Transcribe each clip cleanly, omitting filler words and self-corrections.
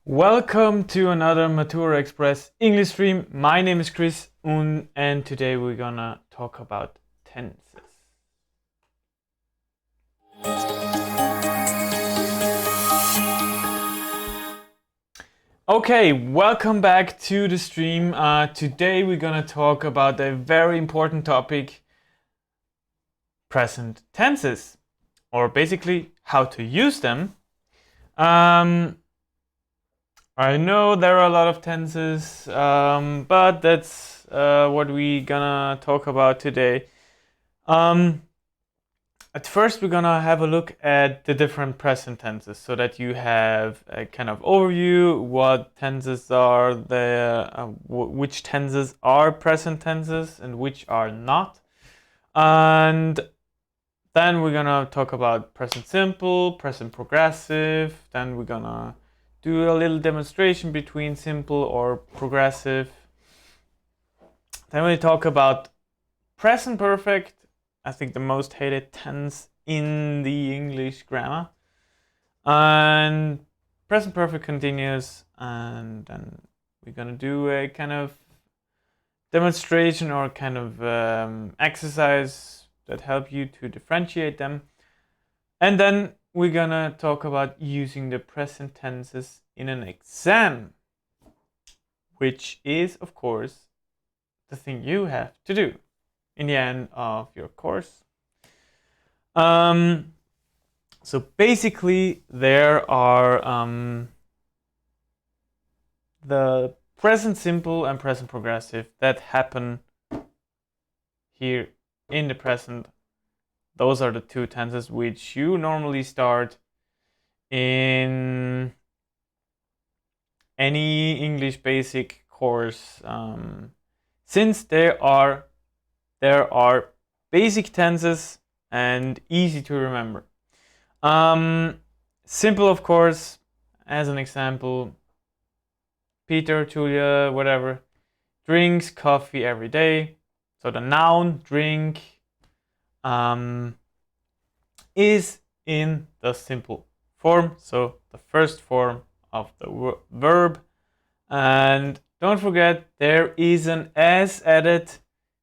Welcome to another Matura Express English stream. My name is Chris and today we're gonna talk about tenses. Okay, welcome back to the stream. Today we're gonna talk about a very important topic, present tenses, or basically how to use them. I know there are a lot of tenses, but that's what we're gonna talk about today. At first, we're gonna have a look at the different present tenses so that you have a kind of overview what tenses are there, which tenses are present tenses and which are not. And then we're gonna talk about present simple, present progressive. Then we're gonna do a little demonstration between simple or progressive. Then we talk about present perfect, I think the most hated tense in the English grammar, and present perfect continuous, and then we're gonna do a kind of demonstration or kind of exercise that help you to differentiate them. And then we're gonna talk about using the present tenses in an exam, which is, of course, the thing you have to do in the end of your course. So basically, there are the present simple and present progressive that happen here in the present. Those are the two tenses which you normally start in any English basic course, since there are basic tenses and easy to remember. Simple, of course, as an example, Peter, Julia, whatever, drinks coffee every day. So the noun drink is in the simple form, so the first form of the verb. And don't forget, there is an s added,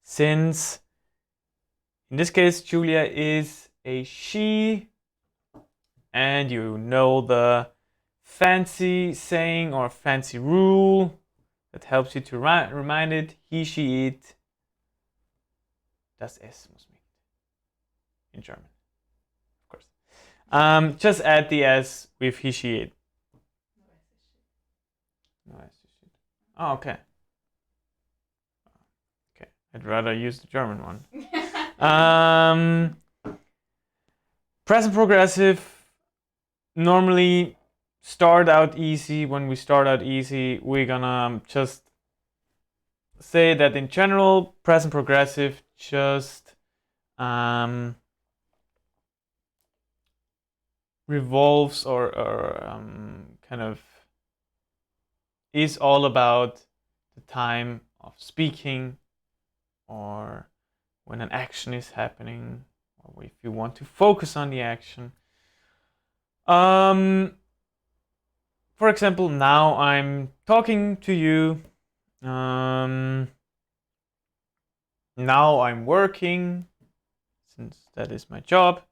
since in this case Julia is a she, and you know the fancy saying or fancy rule that helps you to remind it: he, she, it. Das S muss mit in German, of course. Just add the s with he, she, it. Oh, okay. Okay, I'd rather use the German one. Present progressive normally start out easy. When we start out easy, we're gonna just say that in general, present progressive just revolves or kind of is all about the time of speaking, or when an action is happening, or if you want to focus on the action. For example, now I'm talking to you. Now I'm working, since that is my job.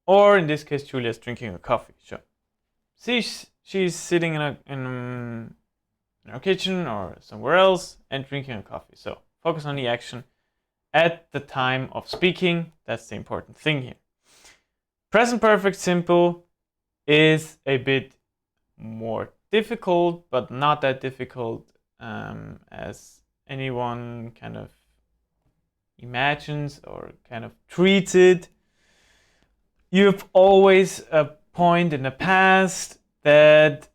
Or in this case, Julia's drinking a coffee. Sure. She's sitting in her kitchen or somewhere else and drinking a coffee. So focus on the action at the time of speaking. That's the important thing here. Present perfect simple is a bit more difficult, but not that difficult as anyone kind of imagines or kind of treats it. You've always a point in the past that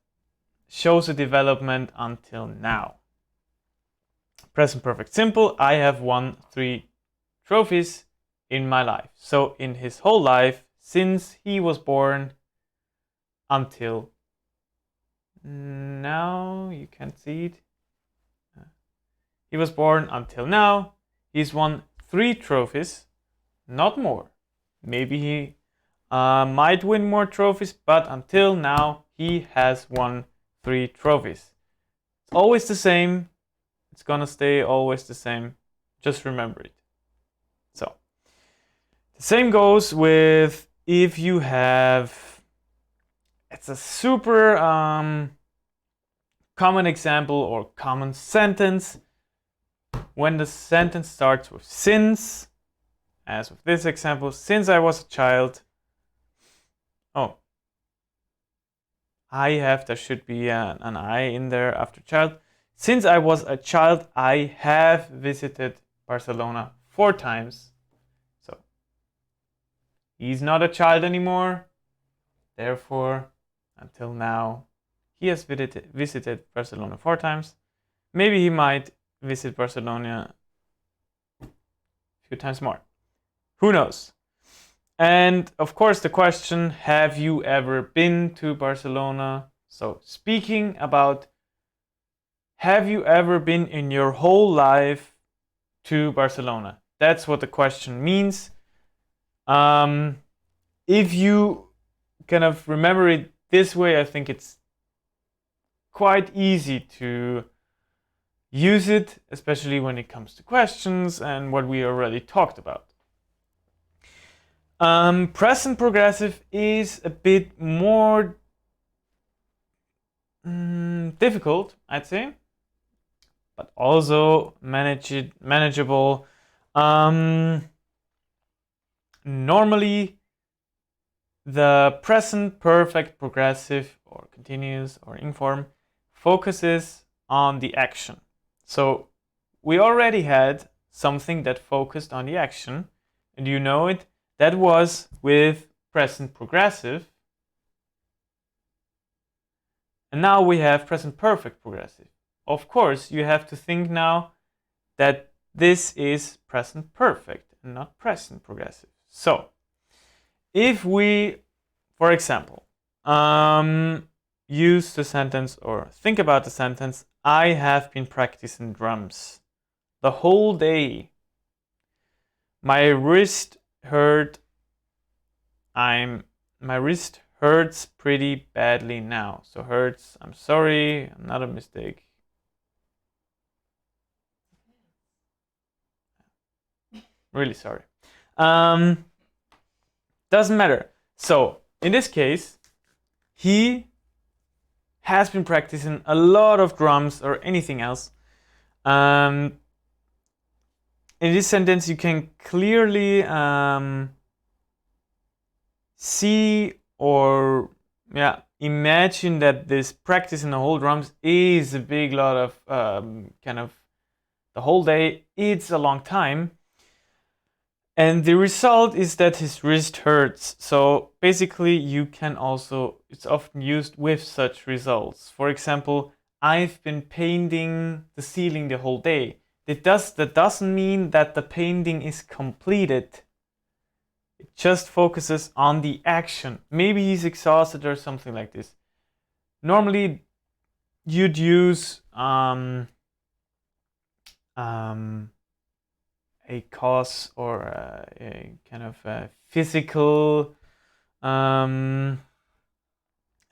shows a development until now. Present perfect simple: I have won 3 trophies in my life. So in his whole life, since he was born until now, you can't see it. He was born until now. He's won 3 trophies, not more. Maybe he might win more trophies, but until now he has won 3 trophies. It's always the same. It's gonna stay always the same. Just remember it. So, the same goes with if you have, it's a super common example or common sentence. When the sentence starts with since, as with this example, since I was a child. Oh, there should be an I in there after child. Since I was a child, I have visited Barcelona 4 times. So, he's not a child anymore. Therefore, until now, he has visited Barcelona 4 times. Maybe he might visit Barcelona a few times more. Who knows? And of course, the question, have you ever been to Barcelona? So, speaking about, have you ever been in your whole life to Barcelona? That's what the question means. If you kind of remember it this way, I think it's quite easy to use it, especially when it comes to questions and what we already talked about. Present progressive is a bit more difficult, I'd say, but also manageable. Normally, the present perfect progressive or continuous or inform focuses on the action. So we already had something that focused on the action, and you know it. That was with present progressive. And now we have present perfect progressive. Of course, you have to think now that this is present perfect and not present progressive. So, if we, for example, use the sentence or think about the sentence, I have been practicing drums the whole day. My wrist hurts pretty badly now. So hurts, I'm sorry, another mistake. Really sorry. Doesn't matter. So in this case, he has been practicing a lot of drums or anything else. In this sentence, you can clearly see or imagine that this practice in the whole drums is a big lot of kind of the whole day. It's a long time. And the result is that his wrist hurts. So basically you can also, it's often used with such results. For example, I've been painting the ceiling the whole day. That doesn't mean that the painting is completed. It just focuses on the action. Maybe he's exhausted or something like this. Normally you'd use a cause or a kind of a physical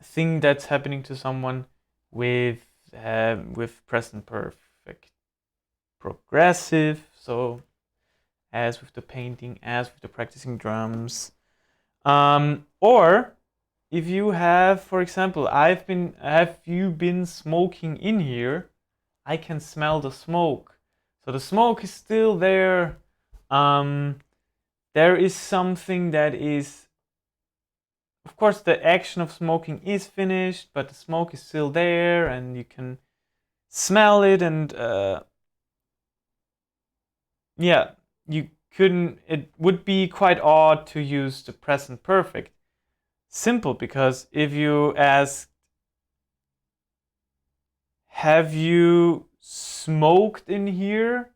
thing that's happening to someone with present perfect progressive. So as with the painting, as with the practicing drums, or if you have, for example, have you been smoking in here? I can smell the smoke. So the smoke is still there. There is something that is, of course, the action of smoking is finished, but the smoke is still there, and you can smell it. And it would be quite odd to use the present perfect. Simple, because if you ask, have you smoked in here?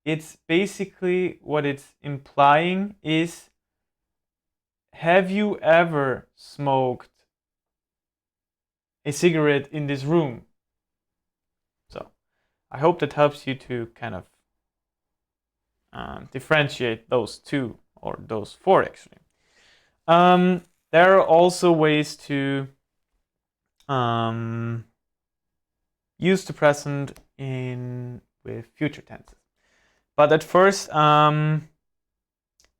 It's basically what it's implying is, have you ever smoked a cigarette in this room? So I hope that helps you to kind of differentiate those two, or those 4 actually. There are also ways to use the present with future tenses. But at first,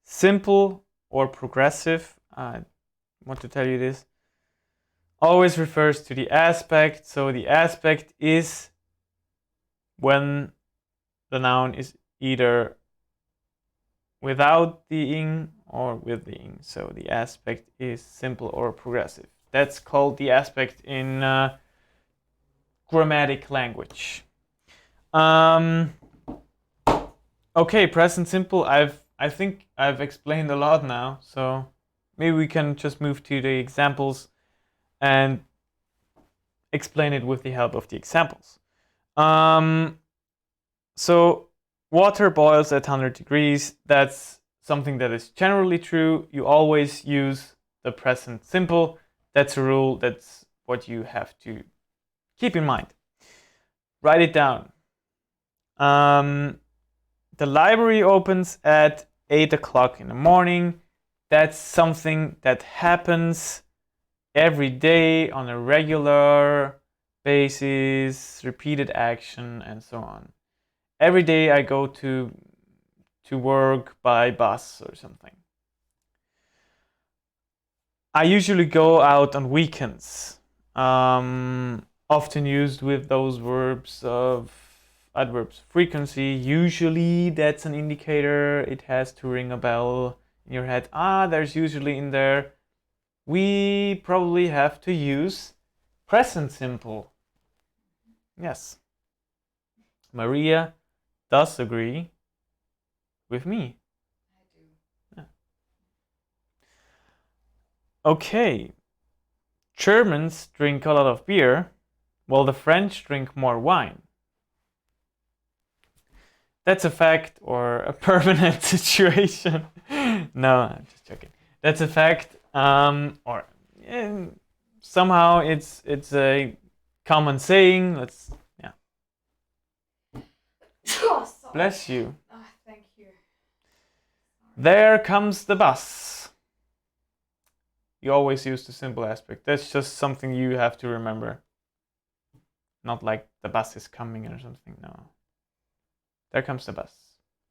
simple or progressive, I want to tell you this, always refers to the aspect. So the aspect is when the noun is either without the ing or with the ing. So the aspect is simple or progressive. That's called the aspect in grammatic language. Okay, present simple. I think I've explained a lot now, so maybe we can just move to the examples and explain it with the help of the examples. So water boils at 100 degrees. That's something that is generally true. You always use the present simple. That's a rule. That's what you have to keep in mind. Write it down. The library opens at 8 o'clock in the morning. That's something that happens every day on a regular basis, repeated action, and so on. Every day I go to work by bus or something. I usually go out on weekends, often used with those verbs of adverbs frequency. Usually that's an indicator. It has to ring a bell in your head. There's usually in there. We probably have to use present simple. Yes. Maria does agree with me. I do. Yeah. Okay. Germans drink a lot of beer, while the French drink more wine. That's a fact or a permanent situation. No, I'm just joking. That's a fact, or somehow it's a common saying. Let's Oh, sorry. bless you. Oh, thank you. There comes the bus. You always use the simple aspect. That's just something you have to remember. Not like the bus is coming or something. No. There comes the bus.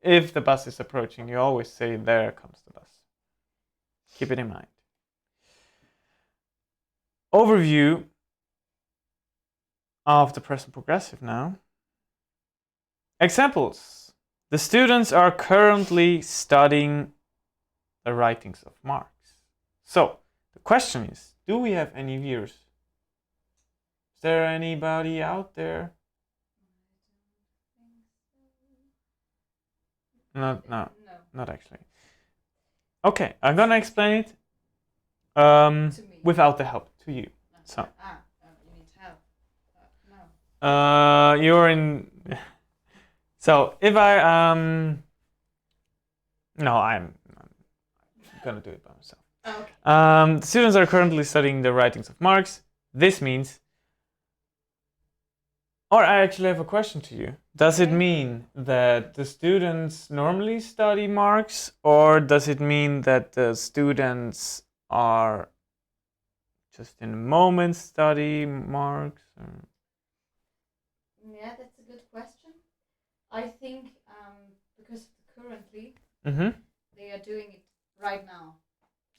If the bus is approaching, you always say, there comes the bus. Keep it in mind. Overview of the present progressive now. Examples. The students are currently studying the writings of Marx. So, the question is, do we have any viewers? Is there anybody out there? No, not actually. Okay, I'm gonna explain it To me. without the help to you. So, You need help. No. you're in. So if I no, I'm gonna do it by myself. Okay. The students are currently studying the writings of Marx. This means, or I actually have a question to you. Does it mean that the students normally study Marx, or does it mean that the students are just in a moment study Marx? Yeah, that's a good question. I think because currently they are doing it right now.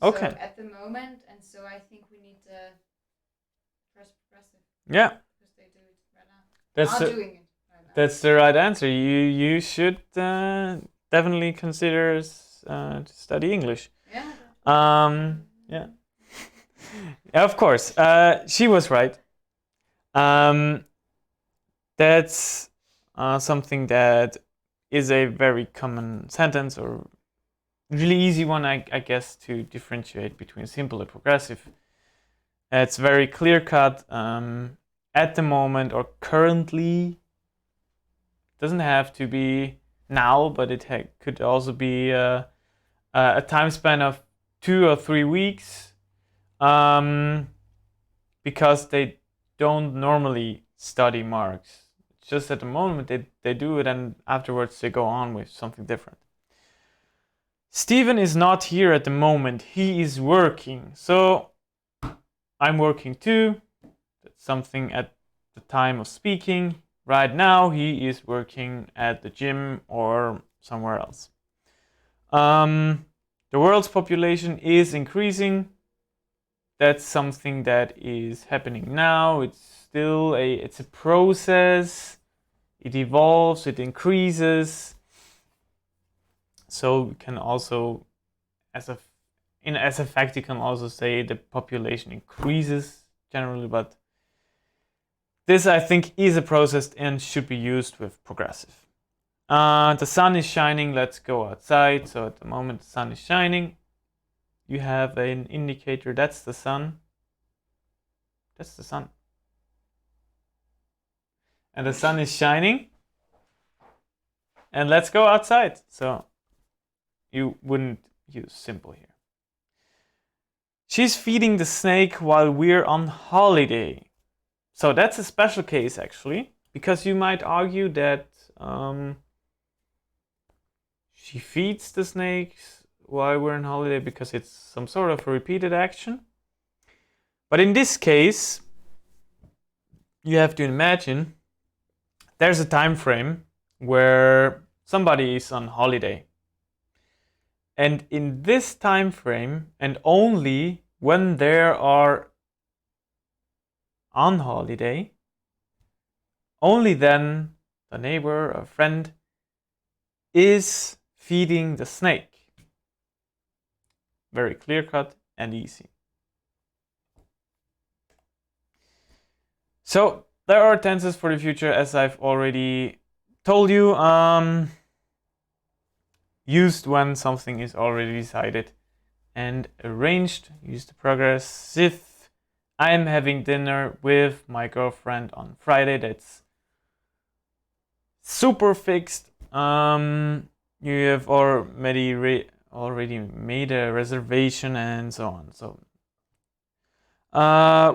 Okay. So at the moment, and so I think we need to press progressive. Yeah. Because they do it right now. Doing it right now. That's the right answer. You should definitely consider to study English. Yeah. Yeah. Of course. She was right. That's something that is a very common sentence, or really easy one, I guess, to differentiate between simple and progressive. It's very clear cut. At the moment or currently, doesn't have to be now, but it could also be a time span of 2 or 3 weeks, because they don't normally study Marx. It's just at the moment they do it, and afterwards they go on with something different. Steven is not here at the moment. He is working. So I'm working too. That's something at the time of speaking. Right now, he is working at the gym or somewhere else. The world's population is increasing. That's something that is happening now. It's a process. It evolves, it increases. So we can also, as a fact, you can also say the population increases generally, but this I think is a process and should be used with progressive. The sun is shining, let's go outside. So at the moment the sun is shining. You have an indicator, that's the sun. That's the sun. And the sun is shining. And let's go outside. So you wouldn't use simple here. She's feeding the snake while we're on holiday. So that's a special case actually, because you might argue that she feeds the snakes while we're on holiday because it's some sort of a repeated action. But in this case, you have to imagine there's a time frame where somebody is on holiday. And in this time frame, and only when they are on holiday, only then the neighbor or friend is feeding the snake. Very clear cut and easy. So there are tenses for the future, as I've already told you, used when something is already decided and arranged. Use the progressive. I'm having dinner with my girlfriend on Friday. That's super fixed. You have already made a reservation and so on. So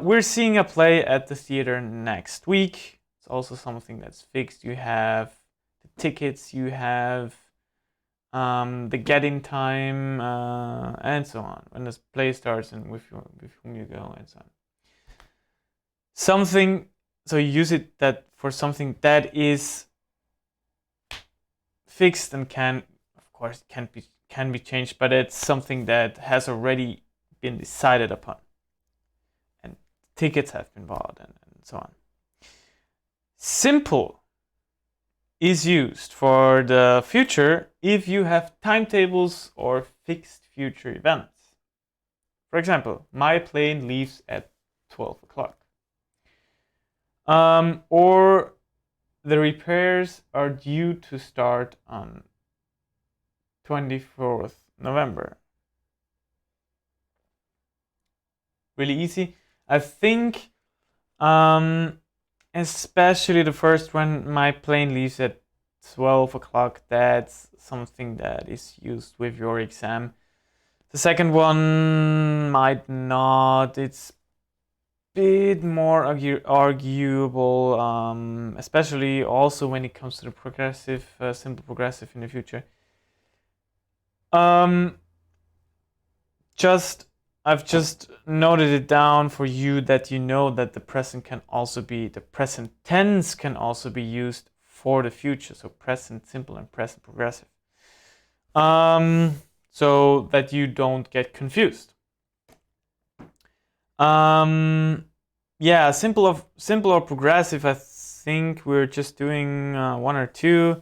we're seeing a play at the theater next week. It's also something that's fixed. You have the tickets, you have the get-in time, and so on. When this play starts and with whom you go and so on. So you use it that for something that is fixed and can be changed, but it's something that has already been decided upon. And tickets have been bought and so on. Simple is used for the future if you have timetables or fixed future events. For example, my plane leaves at 12 o'clock. Or the repairs are due to start on 24th November. Really easy. I think especially the first one, my plane leaves at 12 o'clock, that's something that is used with your exam. The second one might not. It's a bit more arguable, especially also when it comes to the progressive, simple progressive in the future. I've just noted it down for you that you know that the present tense can also be used for the future. So present simple and present progressive. So that you don't get confused. Yeah, simple or progressive. I think we're just doing one or two.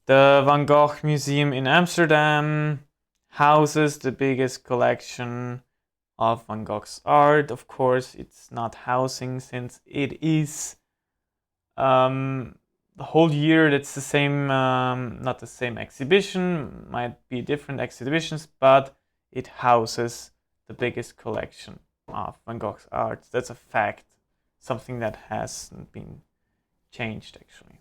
The Van Gogh Museum in Amsterdam houses the biggest collection of Van Gogh's art. Of course, it's not housing since it is the whole year. That's the same, not the same exhibition, might be different exhibitions, but it houses the biggest collection of Van Gogh's art. That's a fact, something that hasn't been changed actually.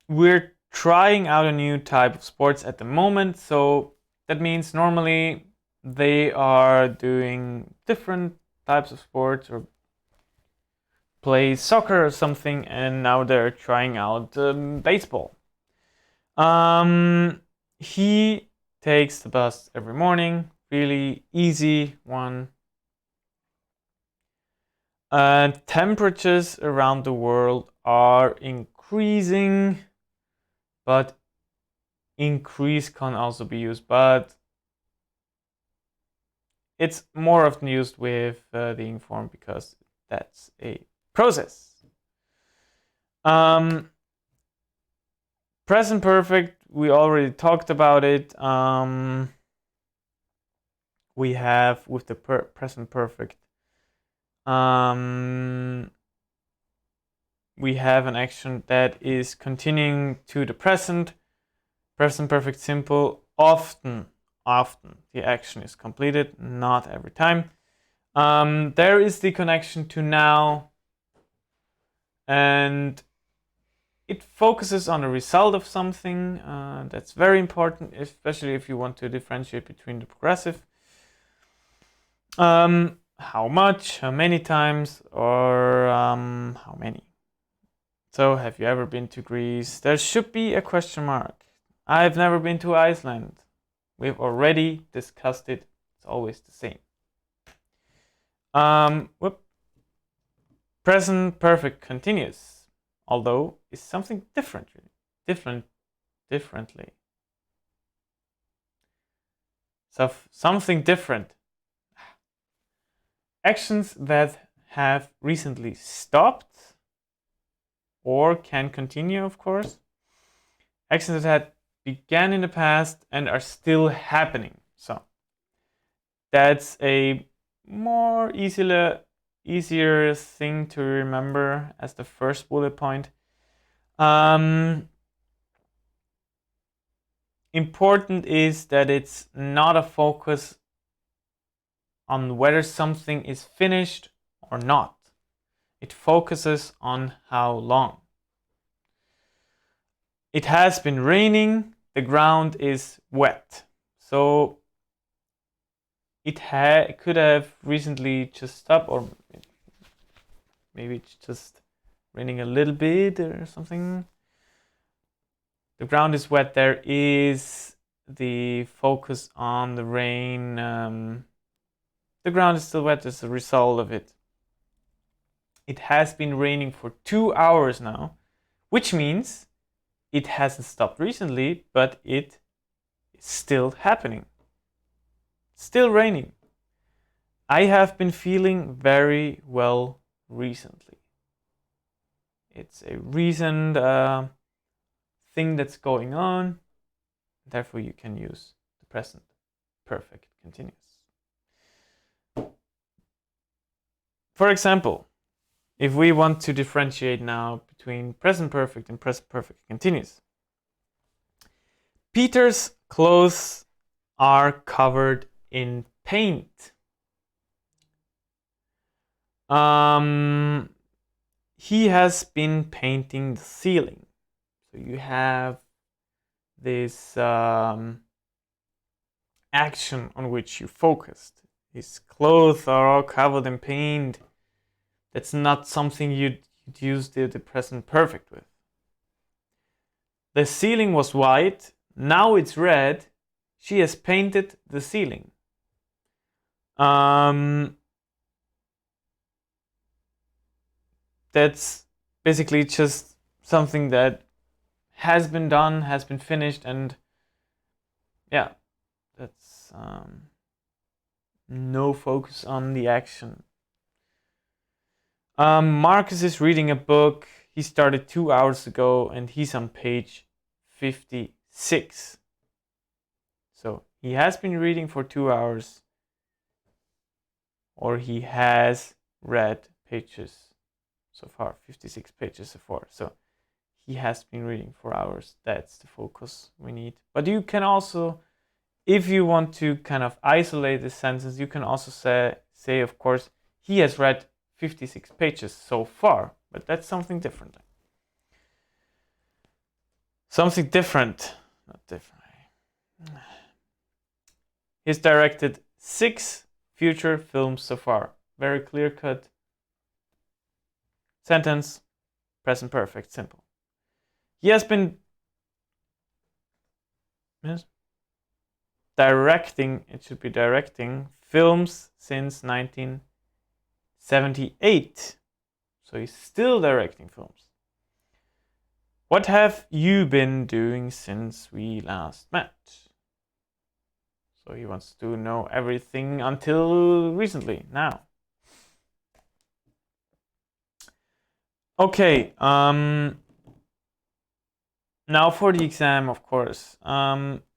We're trying out a new type of sports at the moment, so that means normally they are doing different types of sports or play soccer or something, and now they're trying out baseball. He takes the bus every morning really easy one. Temperatures around the world are increasing, but increase can also be used, but it's more often used with the informed because that's a process. Present perfect, we already talked about it. We have with the present perfect, we have an action that is continuing to the present. Present perfect simple, often the action is completed, not every time. There is the connection to now, and it focuses on the result of something. That's very important, especially if you want to differentiate between the progressive. How much, how many times, or how many. So, have you ever been to Greece? There should be a question mark. I've never been to Iceland. We've already discussed it. It's always the same. Present perfect continuous, although is something differently. So something different. Actions that have recently stopped or can continue, of course. Actions that had began in the past and are still happening. So that's a more easier thing to remember as the first bullet point. Important is that it's not a focus on whether something is finished or not. It focuses on how long. It has been raining, the ground is wet. So it could have recently just stopped, or maybe it's just raining a little bit or something. The ground is wet. There is the focus on the rain. The ground is still wet as a result of it. It has been raining for 2 hours now, which means it hasn't stopped recently, but it is still happening. Still raining. I have been feeling very well recently. It's a recent thing that's going on. Therefore, you can use the present perfect continuous. For example, if we want to differentiate now between present perfect and present perfect continuous, Peter's clothes are covered in paint. He has been painting the ceiling. So you have this action on which you focused. His clothes are all covered in paint. That's not something you'd use the present perfect with. The ceiling was white, now it's red. She has painted the ceiling. That's basically just something that has been done, has been finished, and yeah, that's no focus on the action. Marcus is reading a book. He started 2 hours ago and he's on page 56. So he has been reading for 2 hours, or he has read pages so far, 56 pages so far. So he has been reading for hours. That's the focus we need. But you can also, if you want to kind of isolate the sentence, you can also say, of course, he has read 56 pages so far, but that's something different. Something different, not different. He's directed 6 feature films so far. Very clear cut sentence, present perfect, simple. He has been. Yes? directing, it should be directing films since 1978. So he's still directing films. What have you been doing since we last met? So he wants to know everything until recently, now. Okay, now for the exam, of course.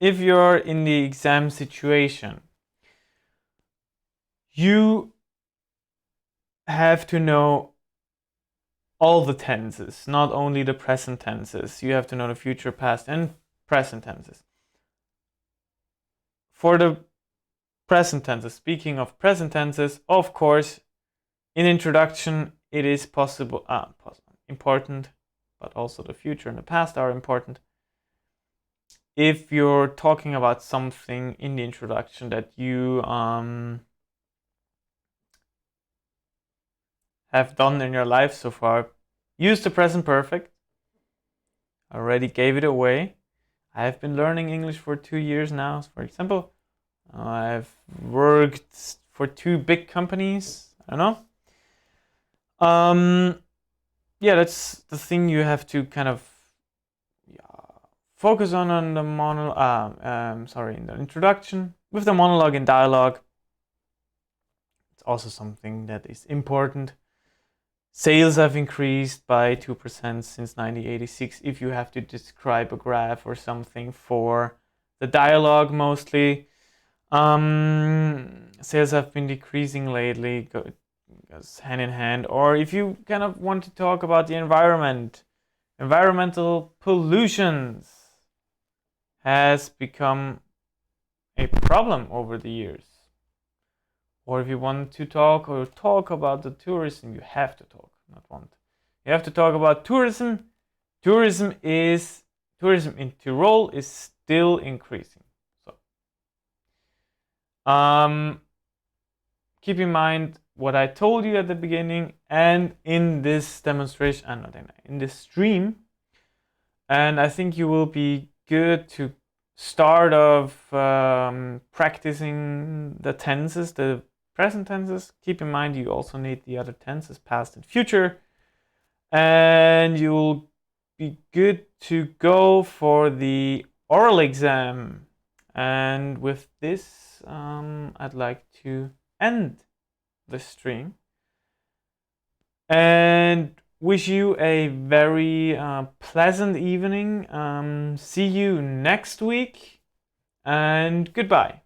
If you're in the exam situation, you have to know all the tenses, not only the present tenses. You have to know the future, past, and present tenses. For the present tenses, speaking of present tenses, of course, in introduction, it is important, but also the future and the past are important. If you're talking about something in the introduction that you have done in your life so far, use the present perfect. I already gave it away. I have been learning English for 2 years now, for example. I've worked for 2 big companies. I don't know. Yeah, that's the thing you have to kind of focus on the in the introduction. With the monologue and dialogue, it's also something that is important. Sales have increased by 2% since 1986 if you have to describe a graph or something for the dialogue mostly. Sales have been decreasing lately, goes hand in hand. Or if you kind of want to talk about the environment, environmental pollutions has become a problem over the years. Or if you want to talk about the tourism, you have to talk, not want. You have to talk about tourism. Tourism in Tyrol is still increasing. So, keep in mind what I told you at the beginning and in this demonstration, in this stream. And I think you will be good to start of practicing the tenses, the present tenses. Keep in mind you also need the other tenses, past and future. And you'll be good to go for the oral exam. And with this, I'd like to end the stream and wish you a very pleasant evening. See you next week, and goodbye.